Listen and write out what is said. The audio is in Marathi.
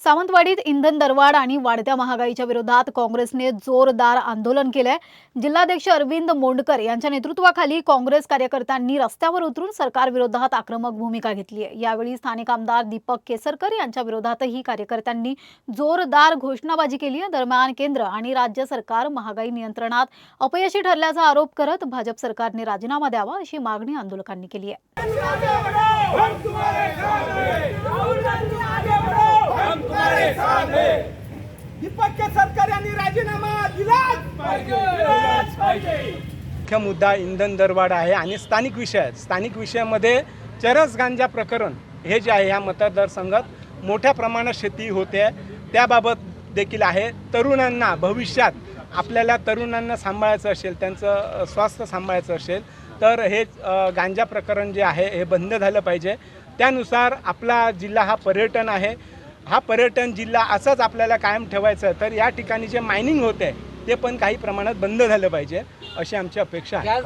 सावंतवाडीत इंधन दरवाढ आणि वाढत्या महागाईच्या विरोधात काँग्रेसने जोरदार आंदोलन केलंय। जिल्हाध्यक्ष अरविंद मोंडकर यांच्या नेतृत्वाखाली काँग्रेस कार्यकर्त्यांनी रस्त्यावर उतरून सरकार विरोधात आक्रमक भूमिका घेतली आहे। यावेळी स्थानिक आमदार दीपक केसरकर यांच्या विरोधातही कार्यकर्त्यांनी जोरदार घोषणाबाजी केली आहे। दरम्यान केंद्र आणि राज्य सरकार महागाई नियंत्रणात अपयशी ठरल्याचा आरोप करत भाजप सरकारने राजीनामा द्यावा अशी मागणी आंदोलकांनी केली आहे। दीपक केसरकर यांनी राजीनामा दिलाच पाहिजे। मुख्य मुद्दा इंधन दरवाढ आहे आणि स्थानिक विषय आहेत। स्थानिक विषयामध्ये चरस गांजा प्रकरण हे जे आहे या मतदारसंघात मोठ्या प्रमाणात शेती होते, त्याबाबत देखील आहे। तरुणांना भविष्यात आपल्याला तरुणांना सांभाळायचं असेल, त्यांचं स्वास्थ्य सांभाळायचं असेल तर हे गांजा प्रकरण जे आहे हे बंद झालं पाहिजे। त्यानुसार आपला जिल्हा हा पर्यटन आहे, हा पर्यटन जिल्हा असाच आपल्याला कायम ठेवायचं तर या ठिकाणी जे मायनिंग होते ते पण काही प्रमाणात बंद झालं पाहिजे अशी आमची अपेक्षा आहे।